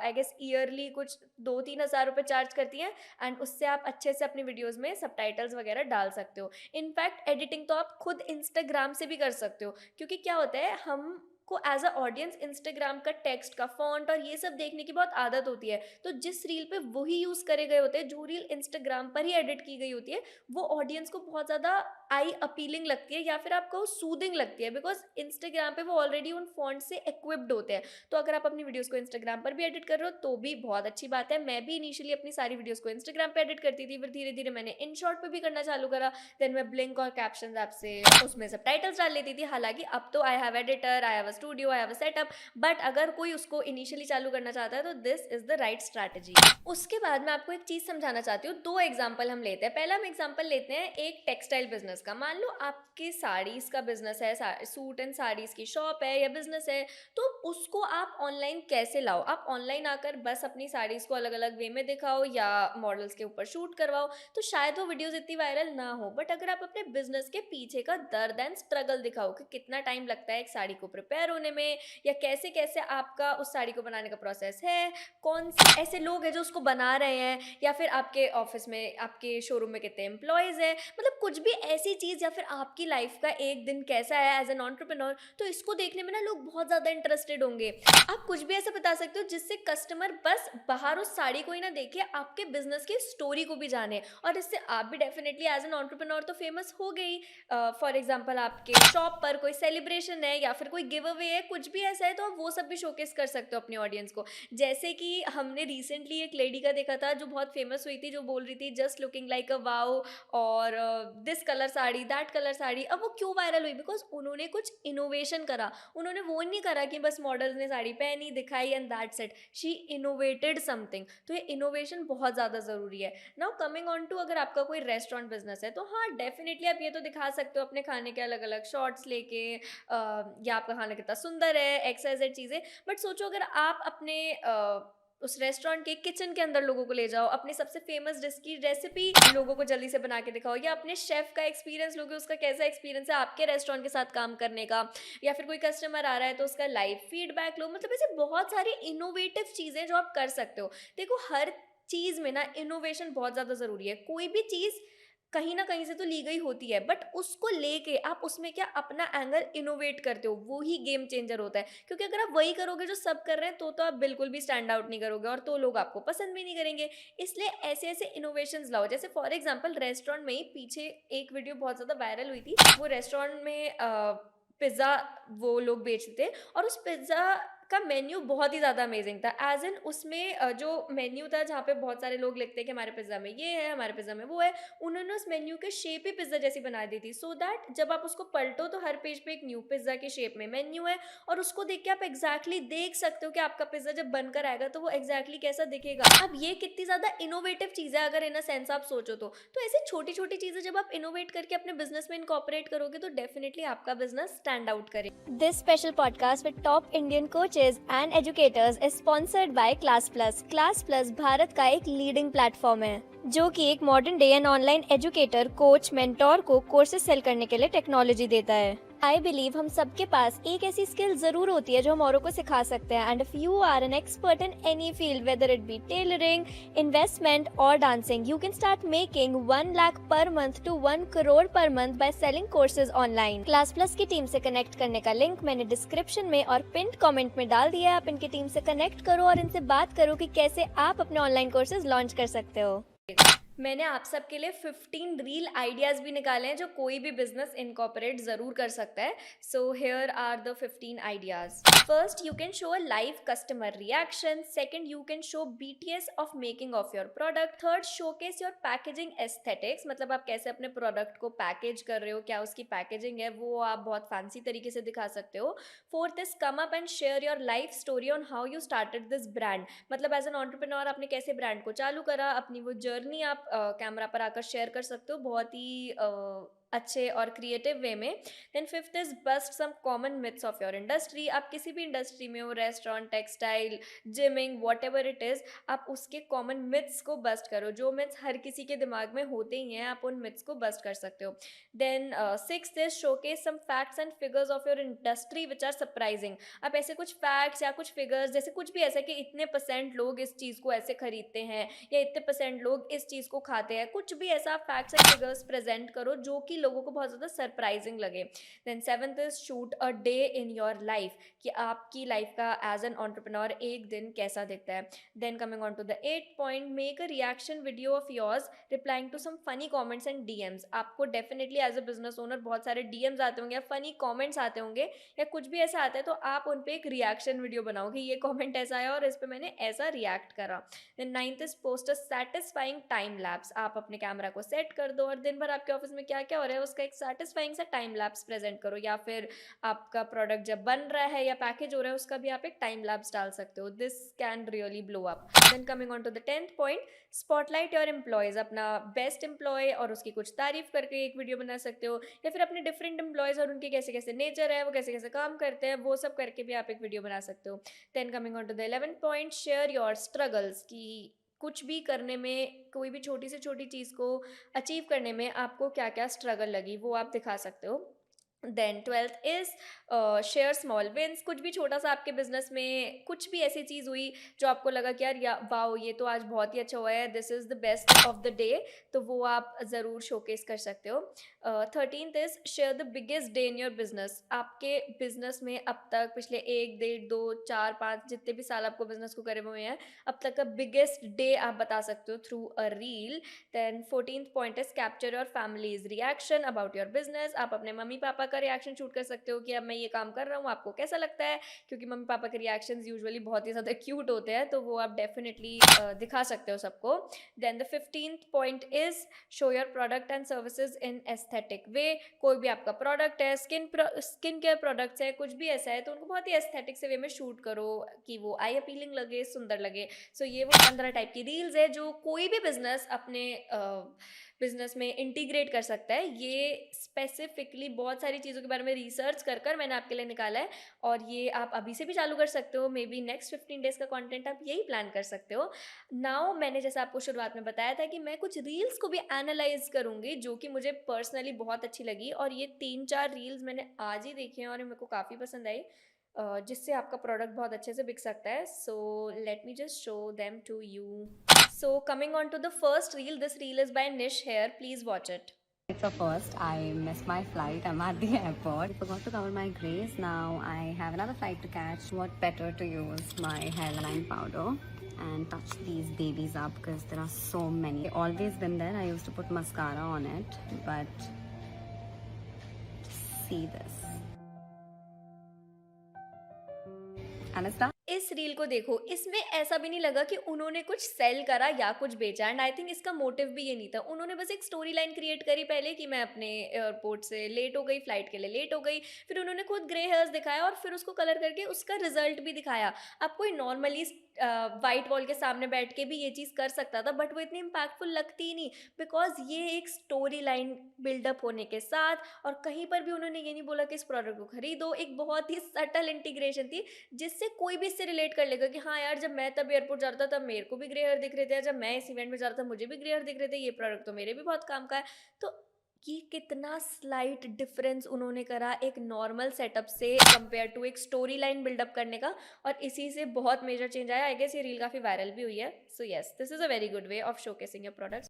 I guess yearly कुछ 2-3 हज़ार रुपए चार्ज करती हैं, एंड उससे आप अच्छे से अपनी वीडियोस में सबटाइटल्स वगैरह डाल सकते हो। इनफैक्ट एडिटिंग तो आप खुद इंस्टाग्राम से भी कर सकते हो, क्योंकि क्या होता है, हम को एज अ ऑडियंस इंस्टाग्राम का टेक्स्ट का फॉन्ट और ये सब देखने की बहुत आदत होती है। तो जिस रील पे वही यूज करे गए होते हैं, जो रील इंस्टाग्राम पर ही एडिट की गई होती है, वो ऑडियंस को बहुत ज्यादा आई अपीलिंग लगती है, या फिर आपको सूदिंग लगती है, बिकॉज इंस्टाग्राम पे वो ऑलरेडी उन फॉन्ट से इक्विप्ड होते हैं। तो अगर आप अपनी वीडियोस को इंस्टाग्राम पर भी एडिट कर रहे हो तो भी बहुत अच्छी बात है। मैं भी इनिशियली अपनी सारी वीडियोस को इंस्टाग्राम पे एडिट करती थी, फिर धीरे धीरे मैंने इन शॉर्ट पे भी करना चालू करा। देन मैं ब्लिंक और कैप्शन ऐप से उसमें सब टाइटल्स डाल लेती थी। हालांकि अब तो I have editor, I have a studio, I have a setup, but अगर कोई उसको इनिशियली चालू करना चाहता है तो this is the right strategy. उसके बाद मैं आपको एक चीज समझाना चाहती हूँ। 2 एग्जांपल हम लेते हैं। पहला हम एग्जांपल लेते हैं एक टेक्सटाइल बिजनेस का। मान लो आपके साड़ीज का बिजनेस है, सूट एंड साड़ीज की शॉप है या बिजनेस है, तो उसको आप ऑनलाइन कैसे लाओ? आप ऑनलाइन आकर बस अपनी साड़ीज को अलग अलग वे में दिखाओ या मॉडल्स के ऊपर शूट करवाओ, तो शायद वो वीडियोस इतनी वायरल ना हो। बट अगर आप अपने बिजनेस के पीछे का दर्द एंड स्ट्रगल दिखाओ कि कितना टाइम लगता है एक साड़ी को प्रिपेयर होने में, या कैसे कैसे आपका उस साड़ी को बनाने का प्रोसेस है, कौन से ऐसे लोग हैं जो उसको बना रहे हैं, या फिर आपके ऑफिस में, आपके शोरूम में कितने एम्प्लॉयज हैं, मतलब कुछ भी ऐसी चीज, या फिर आपकी लाइफ का एक दिन कैसा है एज एन एंटरप्रेन्योर, तो इसको देखने में ना लोग बहुत ज्यादा इंटरेस्टेड होंगे। आप कुछ भी ऐसा बता सकते हो जिससे कस्टमर बस बाहर उस साड़ी को ही ना देखे, आपके बिजनेस की स्टोरी को भी जाने, और इससे आप भी डेफिनेटली एज एन एंटरप्रेन्योर तो फेमस हो गई। फॉर एग्जाम्पल आपके शॉप पर कोई सेलिब्रेशन है या फिर कोई गिव अवे है, कुछ भी ऐसा है, तो आप वो सब भी शोकेस कर सकते हो अपनी ऑडियंस को। जैसे कि हमने रिसेंटली एक लेडी का देखा था जो बहुत फेमस हुई थी, जो बोल रही थी just looking like a wow, और this colour sari, that colour sari. अब वो क्यों वायरल हुई? बिकॉज उन्होंने कुछ इनोवेशन करा। उन्होंने वो नहीं करा कि बस मॉडल्स ने साड़ी पहनी, दिखाई and that's it. She innovated something. तो ये इनोवेशन बहुत ज़्यादा ज़रूरी है। नाउ कमिंग ऑन टू, अगर आपका कोई रेस्टोरेंट बिजनेस है, तो हाँ डेफिनेटली आप ये तो दिखा सकते हो अपने खाने के अलग अलग शॉट्स लेके, या आपका खाना कितना सुंदर है, XYZ चीज़ें। बट सोचो अगर आप अपने उस रेस्टोरेंट के किचन के अंदर लोगों को ले जाओ, अपनी सबसे फेमस डिश की रेसिपी लोगों को जल्दी से बना के दिखाओ, या अपने शेफ का एक्सपीरियंस लोगे, उसका कैसा एक्सपीरियंस है आपके रेस्टोरेंट के साथ काम करने का, या फिर कोई कस्टमर आ रहा है तो उसका लाइव फीडबैक लो। मतलब ऐसे बहुत सारी इनोवेटिव चीज़ें जो आप कर सकते हो। देखो हर चीज़ में ना इनोवेशन बहुत ज़्यादा ज़रूरी है। कोई भी चीज़ कहीं ना कहीं से तो ली गई होती है, बट उसको लेके आप उसमें क्या अपना एंगल इनोवेट करते हो, वो ही गेम चेंजर होता है। क्योंकि अगर आप वही करोगे जो सब कर रहे हैं, तो आप बिल्कुल भी स्टैंड आउट नहीं करोगे, और तो लोग आपको पसंद भी नहीं करेंगे। इसलिए ऐसे ऐसे इनोवेशंस लाओ। जैसे फॉर एग्जांपल रेस्टोरेंट में ही पीछे एक वीडियो बहुत ज़्यादा वायरल हुई थी। वो रेस्टोरेंट में पिज़्ज़ा वो लोग बेचते थे, और उस पिज़्ज़ा का मेन्यू बहुत ही ज़्यादा अमेजिंग था। एज इन उसमें जो मेन्यू था जहाँ पे बहुत सारे लोग लिखते हैं कि हमारे पिज़्ज़ा में ये है, हमारे पिज़्ज़ा में वो है, उन्होंने उस मेन्यू के शेप ही पिज़्ज़ा जैसी बना दी थी, सो दैट जब आप उसको पलटो तो हर पेज पे एक न्यू पिज़्ज़ा के शेप में मेन्यू है, और उसको देख के आप एग्जैक्टली देख सकते हो कि आपका पिज़्ज़ा जब बनकर आएगा तो वो एग्जैक्टली कैसा दिखेगा। अब ये कितनी ज़्यादा इनोवेटिव चीज़ है अगर इन अ सेंस आप सोचो तो ऐसी छोटी छोटी चीज़ें जब आप इनोवेट करके अपने बिजनेस में इनकॉर्पोरेट करोगे तो डेफिनेटली आपका बिजनेस स्टैंड आउट करेगा। This special podcast with top Indian coaches and educators is sponsored by Class Plus. Class Plus Bharat का एक लीडिंग प्लेटफॉर्म है जो कि एक modern day and online educator, coach, mentor को कोर्सेज सेल करने के लिए टेक्नोलॉजी देता है। आई बिलीव हम सबके पास एक ऐसी स्किल जरूर होती है जो हम औरों को सिखा सकते हैं, and if you are an expert in any field, whether it be tailoring, investment और dancing, you can start making 1 lakh per month to 1 crore per month by selling courses online. Class plus की team से connect करने का link मैंने description में और पिंड comment में डाल दिया है। आप इनकी टीम से कनेक्ट करो और इनसे बात करो कि कैसे आप अपने ऑनलाइन कोर्सेज लॉन्च कर सकते हो। मैंने आप सबके लिए 15 रील आइडियाज भी निकाले हैं जो कोई भी बिजनेस इनकॉर्पोरेट जरूर कर सकता है। So here are the 15 ideas. First, you can show a live customer reaction. Second, you can show BTS of making of your product. Third, showcase your packaging aesthetics, मतलब आप कैसे अपने प्रोडक्ट को package कर रहे हो, क्या उसकी पैकेजिंग है, वो आप बहुत फैंसी तरीके से दिखा सकते हो। Fourth is come up and share your life story on how you started this brand, मतलब एज एन एंटरप्रेन्योर आपने कैसे ब्रांड को चालू करा, अपनी वो जर्नी आप कैमरा पर आकर शेयर कर सकते हो। बहुत ही अच्छे और क्रिएटिव वे में। Then fifth is bust some common myths of your industry. आप किसी भी इंडस्ट्री में हो, restaurant, textile, gyming, whatever it is, आप उसके कॉमन मिथ्स को बस्ट करो। जो मिथ्स हर किसी के दिमाग में होते ही हैं, आप उन मिथ्स को बस्ट कर सकते हो। Then sixth is showcase some facts and figures of your industry which are surprising. आप ऐसे कुछ फैक्ट्स या कुछ फिगर्स, जैसे कुछ भी ऐसा कि इतने परसेंट लोग इस चीज़ को ऐसे खरीदते हैं या इतने परसेंट लोग इस चीज़ को खाते हैं, कुछ भी ऐसा फैक्ट्स एंड फिगर्स प्रेजेंट करो जो कि लोगों को बहुत ज़्यादा सरप्राइजिंग लगे। Then seventh is shoot a day in your life, कि आपकी लाइफ का एज एन एंटरप्रेन्योर एक दिन कैसा दिखता है। Then coming on to the eight point, make a reaction video of yours replying to some funny comments and DMs. आपको definitely as a business owner बहुत सारे डीएम्स आते होंगे या फनी कमेंट्स आते होंगे या कुछ भी ऐसा आता है, तो आप उन पे एक रिएक्शन वीडियो बनाओ कि ये कमेंट ऐसा आया और इस पे मैंने ऐसा रिएक्ट करा। Then ninth is post a satisfying time lapse. आप अपने कैमरा को सेट कर दो और दिन भर आपके ऑफिस में क्या क्या हो रहा है उसका एक सैटिस्फाइंग सा टाइम लैप्स प्रेजेंट करो, या फिर आपका प्रोडक्ट जब बन रहा है या पैकेज हो रहा है उसका भी आप एक टाइम लैप्स डाल सकते हो। This can really blow up. Then coming on to the tenth point, spotlight your employees. अपना बेस्ट एम्प्लॉय और उसकी कुछ तारीफ करके एक वीडियो बना सकते हो, या फिर अपने डिफरेंट एम्प्लॉयज़ और उनके कैसे कैसे नेचर है, वो कैसे कैसे काम करते हैं, वो सब करके भी आप एक वीडियो बना सकते हो। Then coming on to the 11th point, share your struggles, कि कुछ भी करने में, कोई भी छोटी से छोटी चीज़ को अचीव करने में आपको क्या क्या स्ट्रगल लगी वो आप दिखा सकते हो। Then twelfth is share small wins. कुछ भी छोटा सा आपके बिजनेस में कुछ भी ऐसी चीज़ हुई जो आपको लगा कि यार या वाओ ये तो आज बहुत ही अच्छा हुआ है, this is the best of the day, तो वो आप ज़रूर शोकेस कर सकते हो। Thirteenth is share the biggest day in your business. आपके बिजनेस में अब तक पिछले एक, डेढ़, दो, चार, पाँच, जितने भी साल आपको बिजनेस को करे हुए हैं, अब तक का बिगेस्ट डे आप बता सकते हो through a reel. Then 14th point is capture your family's reaction about your business. आप अपने मम्मी पापा का रिएक्शन शूट कर सकते हो कि अब मैं ये काम कर रहा हूँ, आपको कैसा लगता है, क्योंकि मम्मी पापा के रिएक्शंस यूजुअली बहुत ही ज़्यादा क्यूट होते हैं, तो वो आप डेफिनेटली दिखा सकते हो सबको। Then the 15th point is show your product and services in aesthetic way. कोई भी आपका प्रोडक्ट है, स्किन केयर प्रोडक्ट्स है, कुछ भी ऐसा है, तो उनको बहुत ही एस्थेटिक से वे में शूट करो कि वो आई अपीलिंग लगे, सुंदर लगे। सो ये वो 15 टाइप की रील्स है जो कोई भी बिजनेस अपने बिजनेस में इंटीग्रेट कर सकता है। ये स्पेसिफिकली बहुत सारी चीज़ों के बारे में रिसर्च कर कर मैंने आपके लिए निकाला है, और ये आप अभी से भी चालू कर सकते हो। मे बी नेक्स्ट 15 डेज का कंटेंट आप यही प्लान कर सकते हो। नाउ मैंने जैसे आपको शुरुआत में बताया था कि मैं कुछ रील्स को भी एनालाइज करूँगी जो कि मुझे पर्सनली बहुत अच्छी लगी, और ये 3-4 रील्स मैंने आज ही देखे हैं और ये मेरे को काफ़ी पसंद आई, जिससे आपका प्रोडक्ट बहुत अच्छे से बिक सकता है। So let me just show them to you. So coming on to the first reel, this reel is by Nish here. Please watch it. So first, I missed my flight. I'm at the airport. I forgot to cover my grays. Now I have another flight to catch. What better to use my hairline powder and touch these babies up because there are so many. They've always been there. I used to put mascara on it, but see this. And it's done. इस reel को देखो, इसमें ऐसा भी नहीं लगा कि उन्होंने कुछ सेल करा या कुछ बेचा, एंड आई थिंक इसका मोटिव भी ये नहीं था। उन्होंने बस एक स्टोरी लाइन क्रिएट करी पहले कि मैं अपने एयरपोर्ट से लेट हो गई, फ्लाइट के लिए लेट हो गई, फिर उन्होंने खुद ग्रे हेयर्स दिखाया और फिर उसको कलर करके उसका रिजल्ट भी दिखाया। अब कोई नॉर्मली वाइट वॉल के सामने बैठ के भी ये चीज़ कर सकता था, बट वो इतनी इम्पैक्टफुल लगती ही नहीं, बिकॉज ये एक स्टोरी लाइन बिल्डअप होने के साथ, और कहीं पर भी उन्होंने ये नहीं बोला कि इस प्रोडक्ट को खरीदो। एक बहुत ही सटल इंटीग्रेशन थी जिससे कोई भी इससे रिलेट कर लेगा कि हाँ यार, जब मैं तब एयरपोर्ट जा रहा था तब मेरे को भी ग्रे हेयर दिख रहे थे, जब मैं इस इवेंट में जा रहा था मुझे भी ग्रे हेयर दिख रहे थे, ये प्रोडक्ट तो मेरे भी बहुत काम का है। तो ये कितना स्लाइट डिफरेंस उन्होंने करा एक नॉर्मल सेटअप से कंपेयर टू एक स्टोरी लाइन बिल्डअप करने का, और इसी से बहुत मेजर चेंज आया। आई गेस ये रील काफ़ी वायरल भी हुई है। So yes, this is a very good way of showcasing your products.